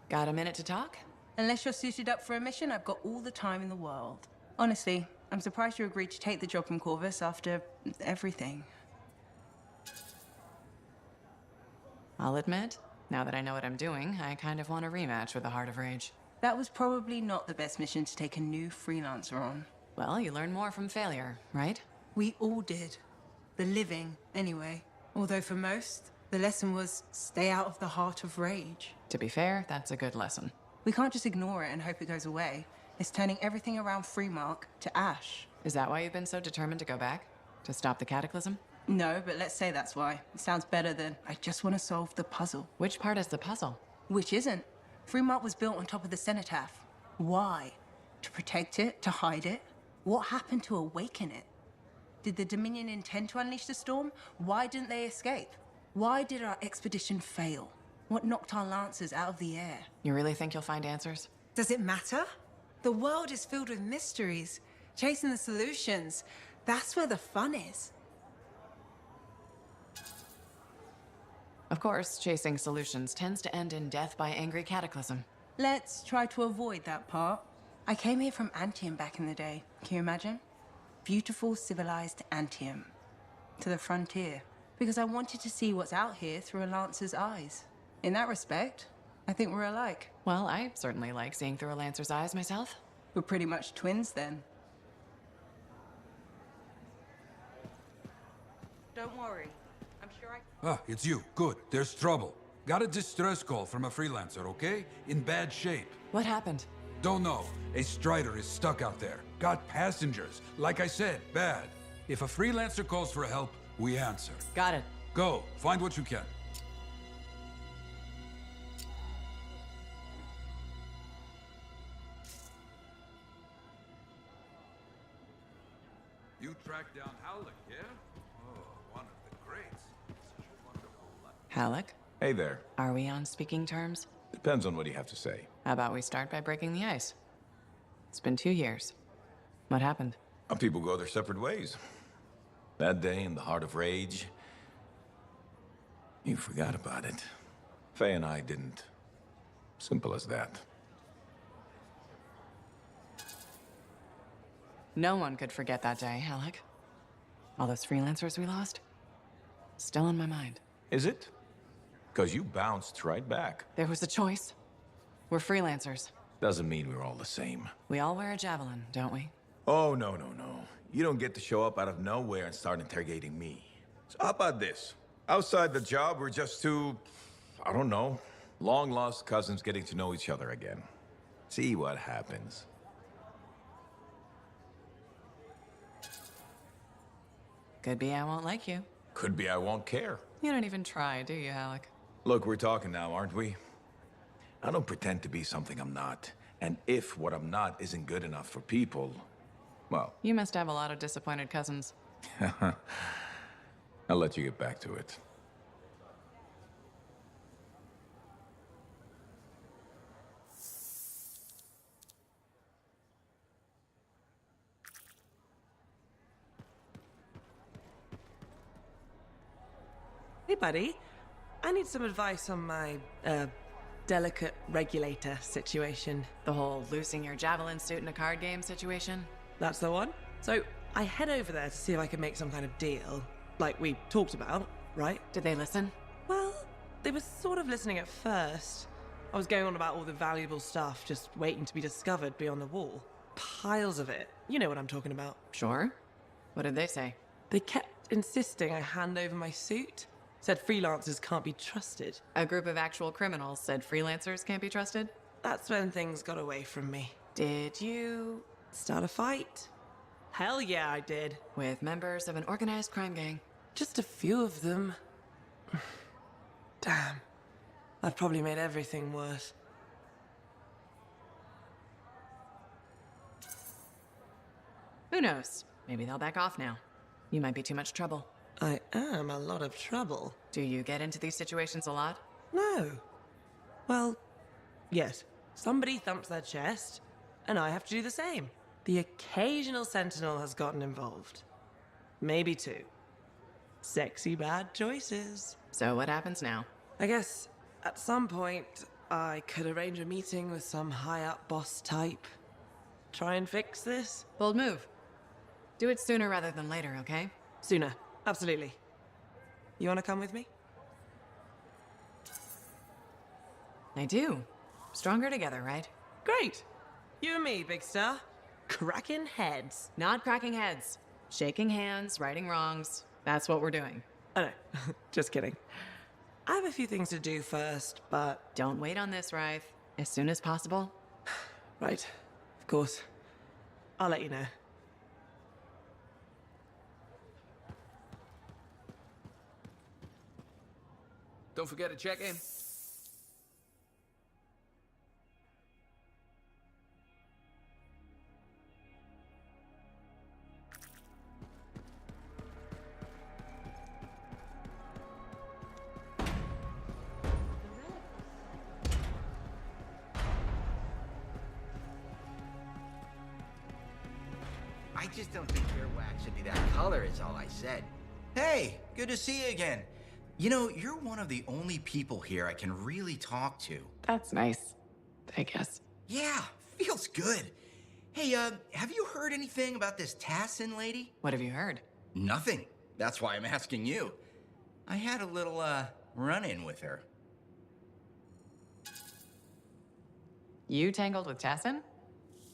Got a minute to talk? Unless you're suited up for a mission, I've got all the time in the world. Honestly, I'm surprised you agreed to take the job from Corvus after everything. I'll admit, now that I know what I'm doing, I kind of want a rematch with the Heart of Rage. That was probably not the best mission to take a new freelancer on. Well, you learn more from failure, right? We all did. The living, anyway. Although for most, the lesson was stay out of the Heart of Rage. To be fair, that's a good lesson. We can't just ignore it and hope it goes away. It's turning everything around Freemark to ash. Is that why you've been so determined to go back? To stop the cataclysm? No, but let's say that's why. It sounds better than, I just want to solve the puzzle. Which part is the puzzle? Which isn't. Freemark was built on top of the cenotaph. Why? To protect it? To hide it? What happened to awaken it? Did the Dominion intend to unleash the storm? Why didn't they escape? Why did our expedition fail? What knocked our lancers out of the air? You really think you'll find answers? Does it matter? The world is filled with mysteries. Chasing the solutions, that's where the fun is. Of course, chasing solutions tends to end in death by angry cataclysm. Let's try to avoid that part. I came here from Anthem back in the day. Can you imagine? Beautiful, civilized Anthem. To the frontier. Because I wanted to see what's out here through a Lancer's eyes. In that respect, I think we're alike. Well, I certainly like seeing through a Lancer's eyes myself. We're pretty much twins then. Don't worry. I'm sure I... Ah, it's you. Good. There's trouble. Got a distress call from a freelancer, okay? In bad shape. What happened? Don't know. A Strider is stuck out there. Got passengers. Like I said, bad. If a freelancer calls for help, we answer. Got it. Go. Find what you can. You tracked down Howlick, yeah? Oh, one of the greats. Such a wonderful life. Halleck, Hey there. are we on speaking terms? Depends on what you have to say. How about we start by breaking the ice? It's been 2 years. What happened? Some people go their separate ways. That day in the Heart of Rage, you forgot about it. Faye and I didn't. Simple as that. No one could forget that day, Halleck. All those freelancers we lost? Still in my mind. Is it? Because you bounced right back. There was a choice. We're freelancers. Doesn't mean we're all the same. We all wear a javelin, don't we? Oh, no, no, no. You don't get to show up out of nowhere and start interrogating me. So how about this? Outside the job, we're just two, I don't know, long-lost cousins getting to know each other again. See what happens. Could be I won't like you. Could be I won't care. You don't even try, do you, Halleck? Look, we're talking now, aren't we? I don't pretend to be something I'm not. And if what I'm not isn't good enough for people, well... You must have a lot of disappointed cousins. I'll let you get back to it. Hey, buddy. I need some advice on my, delicate regulator situation. The whole losing your javelin suit in a card game situation? That's the one. So, I head over there to see if I can make some kind of deal. Like we talked about, right? Did they listen? Well, they were sort of listening at first. I was going on about all the valuable stuff just waiting to be discovered beyond the wall. Piles of it. You know what I'm talking about. Sure. What did they say? They kept insisting I hand over my suit. Said freelancers can't be trusted. A group of actual criminals said freelancers can't be trusted? That's when things got away from me. Did you... Start a fight? Hell yeah, I did. With members of an organized crime gang? Just a few of them. Damn. I've probably made everything worse. Who knows? Maybe they'll back off now. You might be too much trouble. I am a lot of trouble. Do you get into these situations a lot? No. Well, yes. Somebody thumps their chest, and I have to do the same. The occasional sentinel has gotten involved. Maybe two. Sexy bad choices. So what happens now? I guess at some point, I could arrange a meeting with some high-up boss type. Try and fix this? Bold move. Do it sooner rather than later, okay? Sooner, absolutely. You want to come with me? I do. Stronger together, right? Great! You and me, big star. Cracking heads. Not cracking heads. Shaking hands, righting wrongs. That's what we're doing. Oh no, just kidding. I have a few things to do first, but... Don't wait on this, Rife. As soon as possible. Right, of course. I'll let you know. Don't forget to check in. I just don't think your wax should be that color, is all I said. Hey, good to see you again. You know, you're one of the only people here I can really talk to. That's nice, I guess. Yeah, feels good. Hey, have you heard anything about this Tassin lady? What have you heard? Nothing. That's why I'm asking you. I had a little, run-in with her. You tangled with Tassin?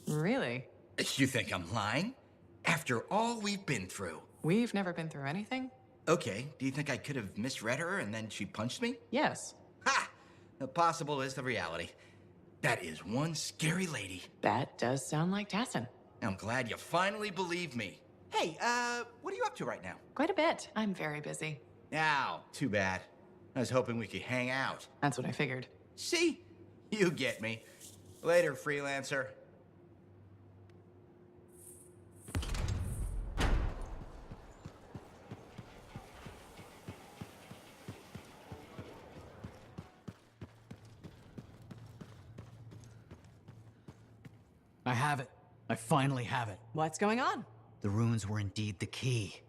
Really? You think I'm lying? After all we've been through. We've never been through anything? Okay, do you think I could have misread her and then she punched me? Yes. Ha! The possible is the reality. That is one scary lady. That does sound like Tassin. I'm glad you finally believe me. Hey, what are you up to right now? Quite a bit. I'm very busy. Ow, too bad. I was hoping we could hang out. That's what I figured. See? You get me. Later, freelancer. I have it. I finally have it. What's going on? The runes were indeed the key.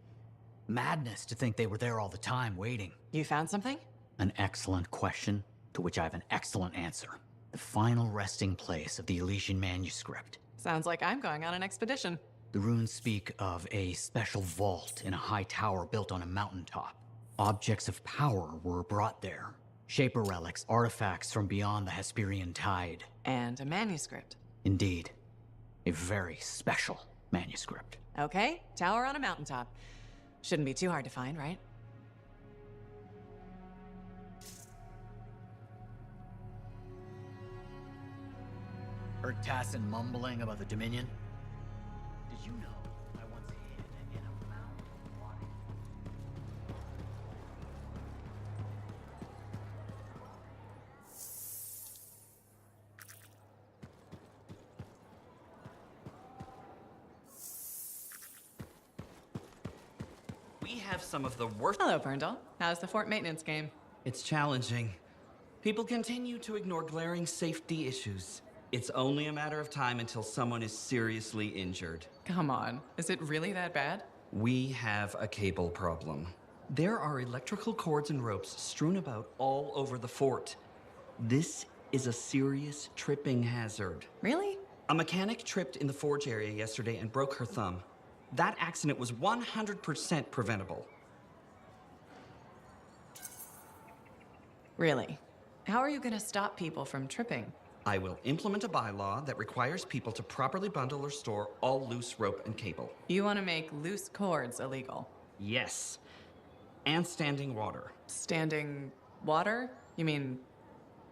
Madness to think they were there all the time, waiting. You found something? An excellent question, to which I have an excellent answer. The final resting place of the Elysian manuscript. Sounds like I'm going on an expedition. The runes speak of a special vault in a high tower built on a mountaintop. Objects of power were brought there. Shaper relics, artifacts from beyond the Hesperian tide. And a manuscript. Indeed. A very special manuscript. Okay, tower on a mountaintop. Shouldn't be too hard to find, right? Heard Tassin mumbling about the Dominion? Did you know I once hid in a mountain water? We have some of the worst. Hello, Berndal. How's the fort maintenance game? It's challenging. People continue to ignore glaring safety issues. It's only a matter of time until someone is seriously injured. Come on. Is it really that bad? We have a cable problem. There are electrical cords and ropes strewn about all over the fort. This is a serious tripping hazard. Really? A mechanic tripped in the forge area yesterday and broke her thumb. That accident was 100% preventable. Really? How are you gonna stop people from tripping? I will implement a bylaw that requires people to properly bundle or store all loose rope and cable. You want to make loose cords illegal. Yes. And standing water. Standing water? You mean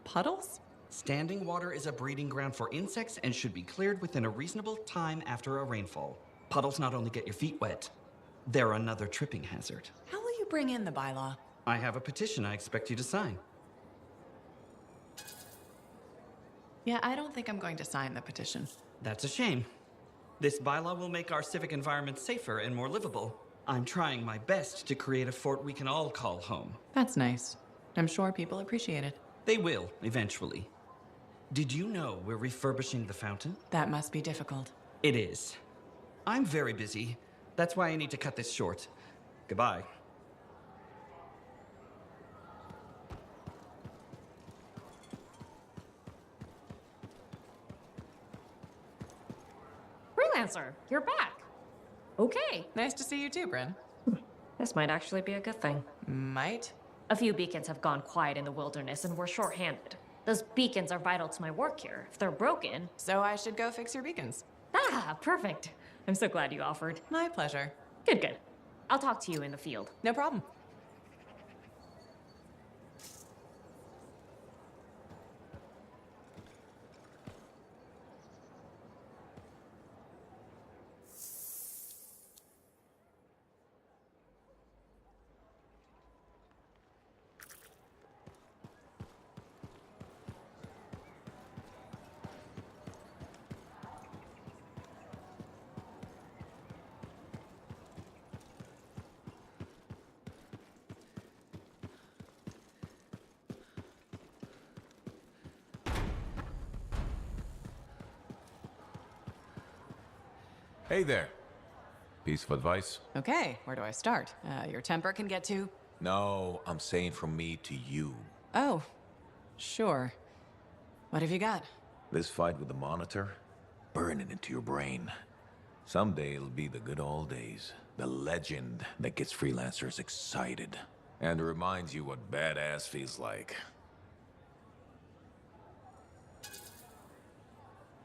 puddles? Standing water is a breeding ground for insects and should be cleared within a reasonable time after a rainfall. Puddles not only get your feet wet, they're another tripping hazard. How will you bring in the bylaw? I have a petition I expect you to sign. Yeah, I don't think I'm going to sign the petition. That's a shame. This bylaw will make our civic environment safer and more livable. I'm trying my best to create a fort we can all call home. That's nice. I'm sure people appreciate it. They will, eventually. Did you know we're refurbishing the fountain? That must be difficult. It is. I'm very busy. That's why I need to cut this short. Goodbye. freelancer, you're back. Okay, Nice to see you too, Bryn. this might actually be a good thing. Might? A few beacons have gone quiet in the wilderness and we're short-handed. Those beacons are vital to my work here. If they're broken... So I should go fix your beacons. Ah, perfect. I'm so glad you offered. My pleasure. Good, good. I'll talk to you in the field. No problem. Hey there. Piece of advice? Okay, where do I start? Your temper can get to... No, I'm saying from me to you. Oh, sure. What have you got? This fight with the Monitor, burn it into your brain. Someday it'll be the good old days. The legend that gets freelancers excited. And reminds you what badass feels like.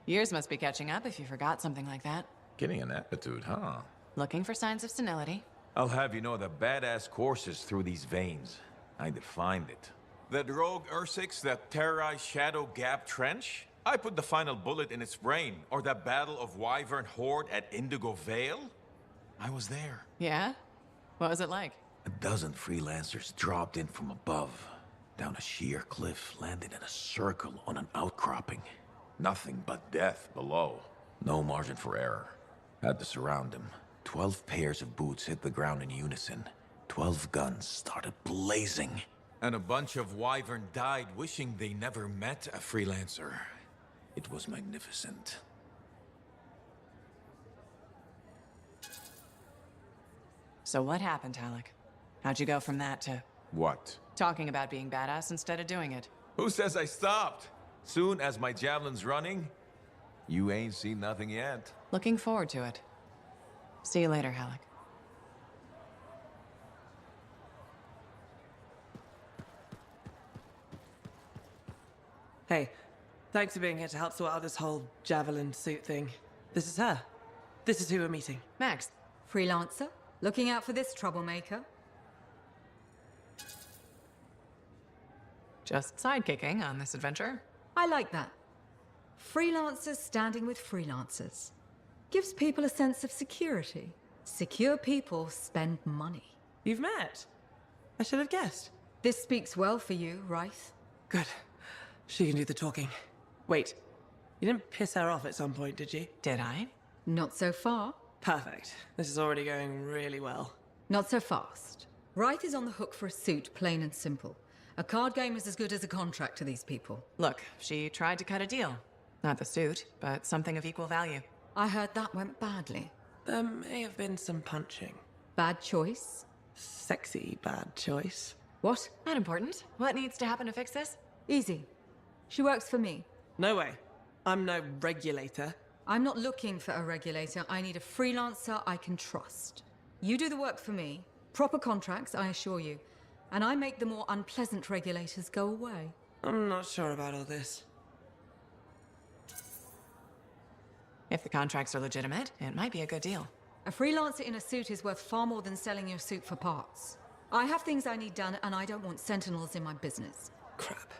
Years must be catching up if you forgot something like that. Getting an attitude, huh? Looking for signs of senility. I'll have you know that badass courses through these veins. I defined it. That rogue Ursix that terrorized Shadow Gap Trench? I put the final bullet in its brain. Or that battle of Wyvern Horde at Indigo Vale? I was there. Yeah? What was it like? A dozen freelancers dropped in from above. Down a sheer cliff, landed in a circle on an outcropping. Nothing but death below. No margin for error. Had to surround them. 12 pairs of boots hit the ground in unison. 12 guns started blazing. And a bunch of Wyvern died wishing they never met a freelancer. It was magnificent. So what happened, Alec? How'd you go from that to What? talking about being badass instead of doing it? Who says I stopped? Soon as my javelin's running, you ain't seen nothing yet. Looking forward to it. See you later, Alec. Hey, thanks for being here to help sort out this whole javelin suit thing. This is her. This is who we're meeting. Max. Freelancer? Looking out for this troublemaker? Just sidekicking on this adventure. I like that. Freelancers standing with freelancers. Gives people a sense of security. Secure people spend money. You've met. I should have guessed. This speaks well for you, Rice. Good. She can do the talking. Wait, you didn't piss her off at some point, did you? Did I? Not so far. Perfect. This is already going really well. Not so fast. Wright is on the hook for a suit, plain and simple. A card game is as good as a contract to these people. Look, she tried to cut a deal. Not the suit, but something of equal value. I heard that went badly. There may have been some punching. Bad choice? Sexy bad choice. What? Not important. What needs to happen to fix this? Easy. She works for me. No way. I'm no regulator. I'm not looking for a regulator. I need a freelancer I can trust. You do the work for me. Proper contracts, I assure you. And I make the more unpleasant regulators go away. I'm not sure about all this. If the contracts are legitimate, it might be a good deal. A freelancer in a suit is worth far more than selling your suit for parts. I have things I need done, and I don't want sentinels in my business. Crap.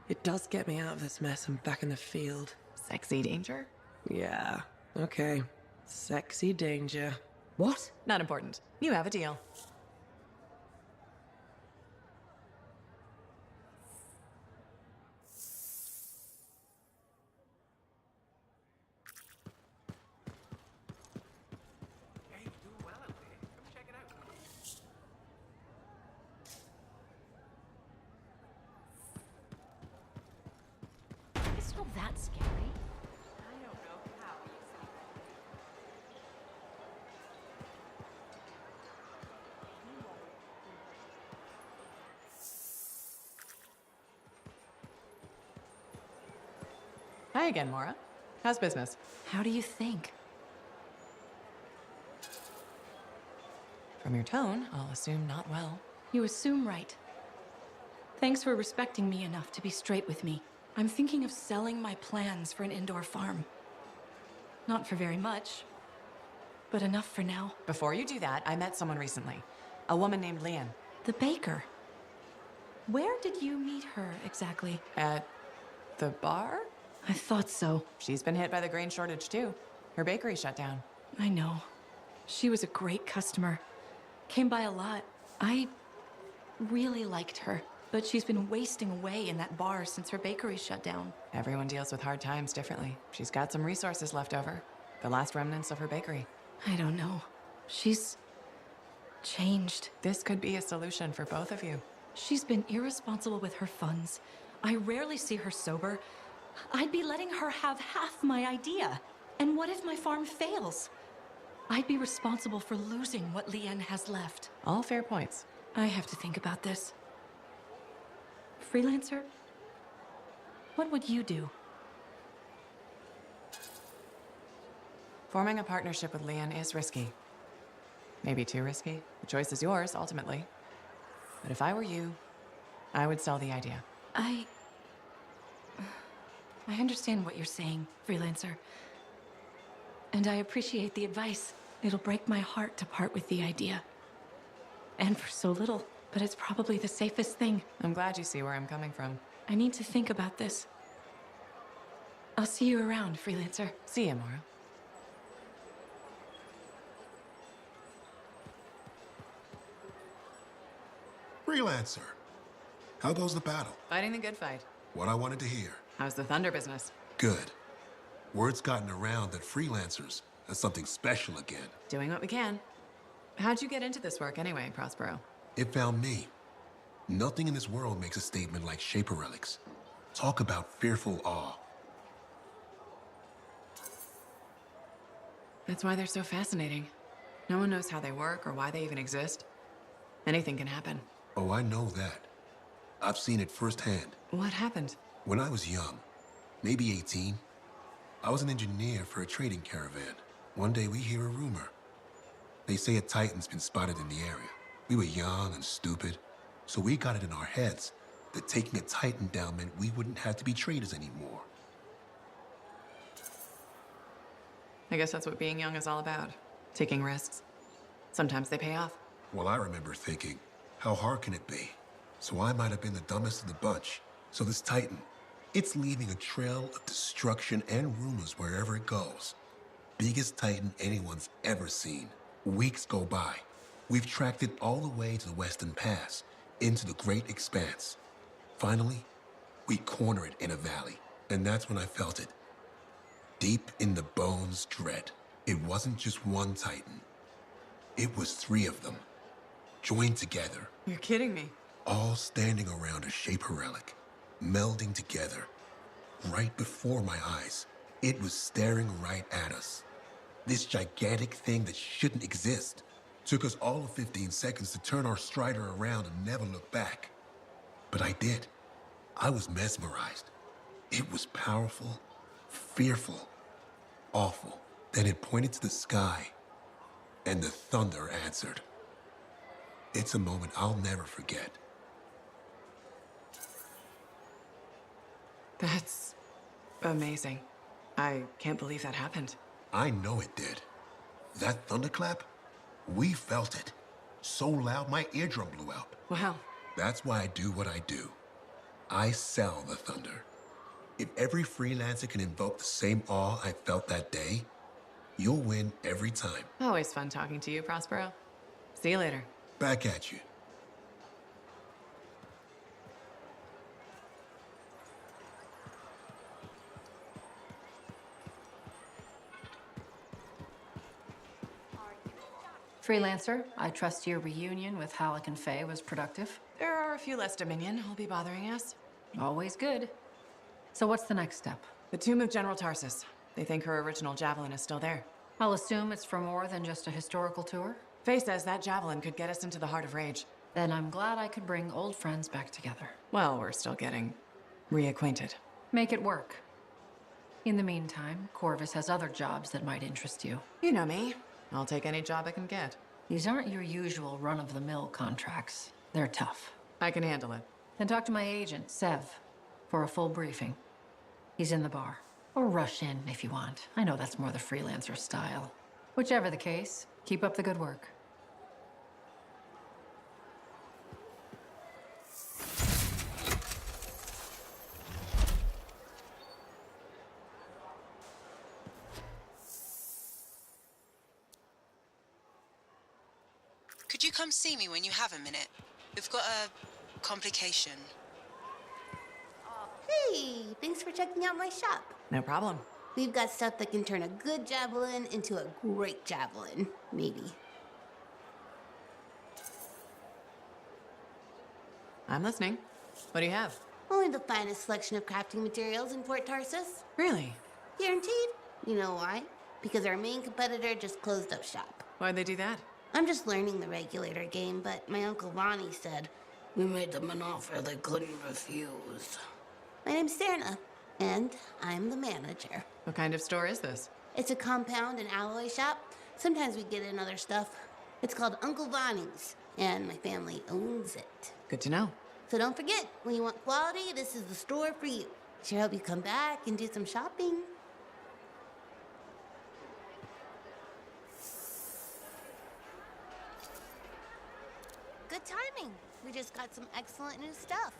It does get me out of this mess and back in the field. Sexy danger? Yeah, okay. Sexy danger. What? Not important. You have a deal. It's not that scary. Hi again, Mora. How's business? How do you think? From your tone, I'll assume not well. You assume right. Thanks for respecting me enough to be straight with me. I'm thinking of selling my plans for an indoor farm. Not for very much, but enough for now. Before you do that, I met someone recently. A woman named Leanne. The baker. Where did you meet her exactly? At the bar? I thought so. She's been hit by the grain shortage too. Her bakery shut down. I know. She was a great customer. Came by a lot. I really liked her. But she's been wasting away in that bar since her bakery shut down. Everyone deals with hard times differently. She's got some resources left over. The last remnants of her bakery. I don't know. She's changed. This could be a solution for both of you. She's been irresponsible with her funds. I rarely see her sober. I'd be letting her have half my idea. And what if my farm fails? I'd be responsible for losing what Leanne has left. All fair points. I have to think about this. Freelancer? What would you do? Forming a partnership with Leanne is risky. Maybe too risky. The choice is yours, ultimately. But if I were you, I would sell the idea. I understand what you're saying, Freelancer. And I appreciate the advice. It'll break my heart to part with the idea. And for so little, but it's probably the safest thing. I'm glad you see where I'm coming from. I need to think about this. I'll see you around, Freelancer. See you, Mora. Freelancer, how goes the battle? Fighting the good fight. What I wanted to hear. How's the thunder business? Good. Word's gotten around that freelancers are something special again. Doing what we can. How'd you get into this work anyway, Prospero? It found me. Nothing in this world makes a statement like Shaper Relics. Talk about fearful awe. That's why they're so fascinating. No one knows how they work or why they even exist. Anything can happen. Oh, I know that. I've seen it firsthand. What happened? When I was young, maybe 18, I was an engineer for a trading caravan. One day we hear a rumor. They say a Titan's been spotted in the area. We were young and stupid, so we got it in our heads that taking a Titan down meant we wouldn't have to be traders anymore. I guess that's what being young is all about. Taking risks. Sometimes they pay off. Well, I remember thinking, how hard can it be? So I might have been the dumbest of the bunch. So this Titan, it's leaving a trail of destruction and rumors wherever it goes. Biggest Titan anyone's ever seen. Weeks go by. We've tracked it all the way to the Western Pass, into the Great Expanse. Finally, we corner it in a valley, and that's when I felt it. Deep in the bones dread. It wasn't just one Titan. It was 3 of them, joined together. You're kidding me. All standing around a Shaper Relic, melding together. Right before my eyes, it was staring right at us. This gigantic thing that shouldn't exist. Took us all of 15 seconds to turn our Strider around and never look back. But I did. I was mesmerized. It was powerful, fearful, awful. Then it pointed to the sky, and the thunder answered. It's a moment I'll never forget. That's amazing. I can't believe that happened. I know it did. That thunderclap, we felt it. So loud my eardrum blew out. Wow. That's why I do what I do. I sell the thunder. If every freelancer can invoke the same awe I felt that day, you'll win every time. Always fun talking to you, Prospero. See you later. Back at you. Freelancer, I trust your reunion with Halleck and Faye was productive. There are a few less Dominion who'll be bothering us. Always good. So what's the next step? The tomb of General Tarsus. They think her original javelin is still there. I'll assume it's for more than just a historical tour? Faye says that javelin could get us into the heart of Rage. Then I'm glad I could bring old friends back together. Well, we're still getting reacquainted. Make it work. In the meantime, Corvus has other jobs that might interest you. You know me. I'll take any job I can get. These aren't your usual run-of-the-mill contracts. They're tough. I can handle it. Then talk to my agent, Sev, for a full briefing. He's in the bar. Or rush in if you want. I know that's more the freelancer style. Whichever the case, keep up the good work. Could you come see me when you have a minute? We've got a complication. Hey, thanks for checking out my shop. No problem. We've got stuff that can turn a good javelin into a great javelin, maybe. I'm listening. What do you have? Only the finest selection of crafting materials in Port Tarsus. Really? Guaranteed. You know why? Because our main competitor just closed up shop. Why'd they do that? I'm just learning the regulator game, but my Uncle Ronnie said, we made them an offer they couldn't refuse. My name's Serna, and I'm the manager. What kind of store is this? It's a compound and alloy shop. Sometimes we get in other stuff. It's called Uncle Ronnie's, and my family owns it. Good to know. So don't forget, when you want quality, this is the store for you. Sure hope you come back and do some shopping. Good timing. We just got some excellent new stuff.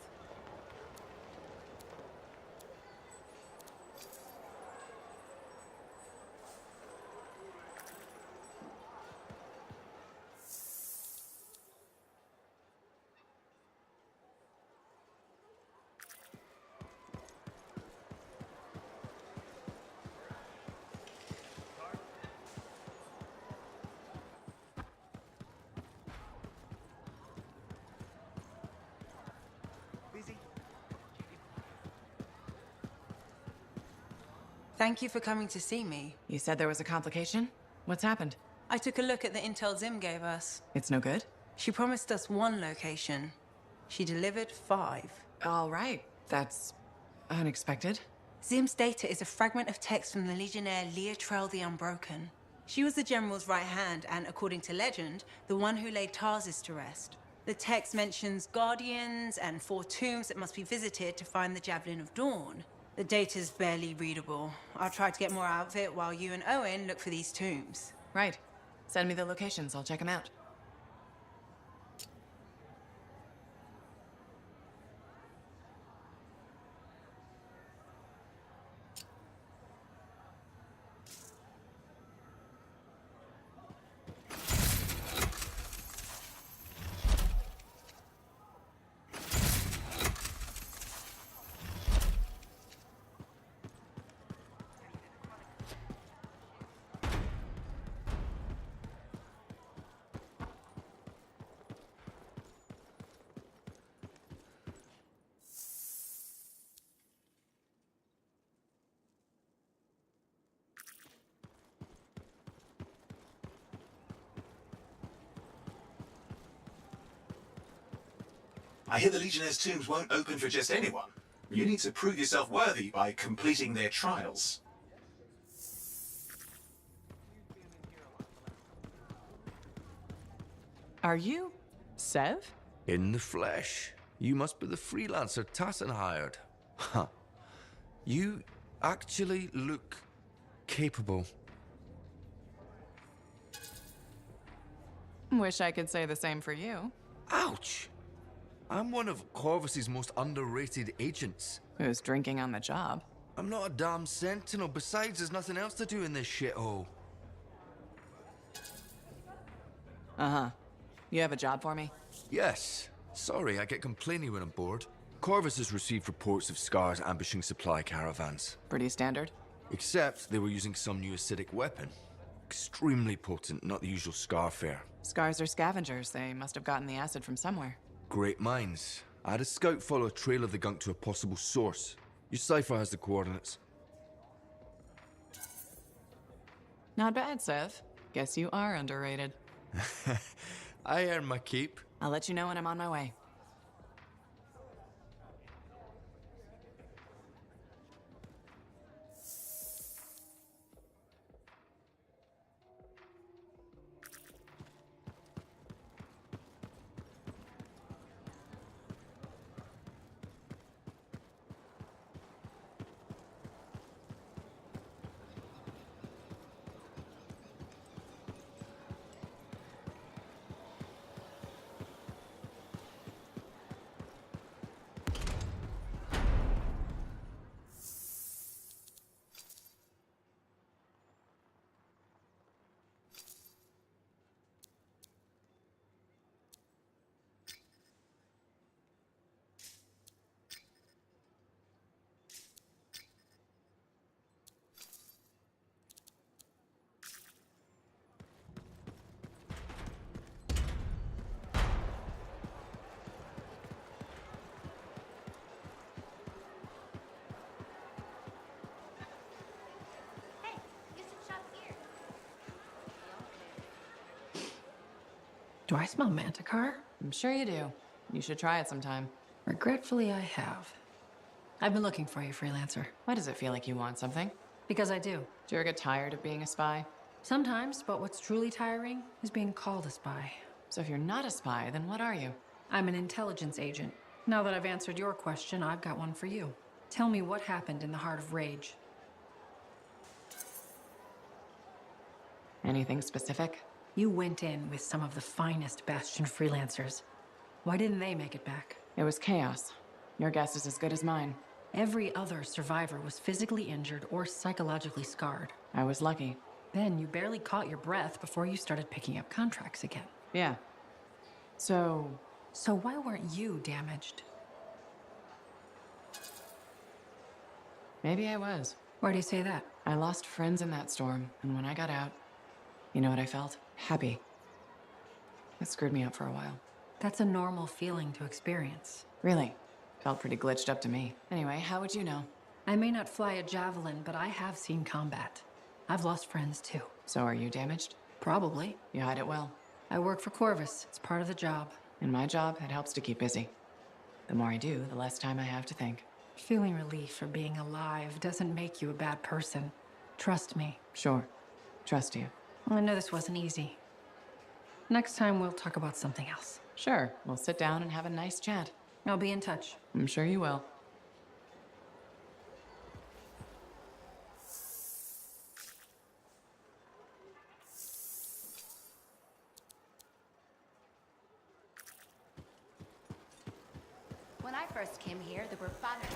Thank you for coming to see me. You said there was a complication? What's happened? I took a look at the intel Zim gave us. It's no good? She promised us 1 location. She delivered 5. All right. That's unexpected. Zim's data is a fragment of text from the Legionnaire Leotrel the Unbroken. She was the General's right hand and, according to legend, the one who laid Tarsus to rest. The text mentions guardians and 4 tombs that must be visited to find the Javelin of Dawn. The data's barely readable. I'll try to get more out of it while you and Owen look for these tombs. Right. Send me the locations. I'll check them out. I hear the Legionnaire's tombs won't open for just anyone. You need to prove yourself worthy by completing their trials. Are you Sev? In the flesh. You must be the freelancer Tassin hired. Huh. You actually look capable. Wish I could say the same for you. Ouch! I'm one of Corvus's most underrated agents. Who's drinking on the job? I'm not a damn sentinel. Besides, there's nothing else to do in this shithole. Uh-huh. You have a job for me? Yes. Sorry, I get complainy when I'm bored. Corvus has received reports of Scars ambushing supply caravans. Pretty standard. Except they were using some new acidic weapon. Extremely potent, not the usual Scar fare. Scars are scavengers. They must have gotten the acid from somewhere. Great minds. I had a scout follow a trail of the gunk to a possible source. Your cipher has the coordinates. Not bad, Sev. Guess you are underrated. I earn my keep. I'll let you know when I'm on my way. Do I smell manticore? I'm sure you do. You should try it sometime. Regretfully, I have. I've been looking for you, freelancer. Why does it feel like you want something? Because I do. Do you ever get tired of being a spy? Sometimes, but what's truly tiring is being called a spy. So if you're not a spy, then what are you? I'm an intelligence agent. Now that I've answered your question, I've got one for you. Tell me what happened in the heart of Rage. Anything specific? You went in with some of the finest Bastion freelancers. Why didn't they make it back? It was chaos. Your guess is as good as mine. Every other survivor was physically injured or psychologically scarred. I was lucky. Then you barely caught your breath before you started picking up contracts again. Yeah. So why weren't you damaged? Maybe I was. Why do you say that? I lost friends in that storm, and when I got out, you know what I felt? Happy. It screwed me up for a while. That's a normal feeling to experience. Really? Felt pretty glitched up to me. Anyway, how would you know? I may not fly a javelin, but I have seen combat. I've lost friends too. So are you damaged? Probably. You hide it well. I work for Corvus. It's part of the job. In my job, it helps to keep busy. The more I do, the less time I have to think. Feeling relief for being alive doesn't make you a bad person. Trust me. Sure. Trust you. I know this wasn't easy. Next time we'll talk about something else. Sure. We'll sit down and have a nice chat. I'll be in touch. I'm sure you will. When I first came here, there were banners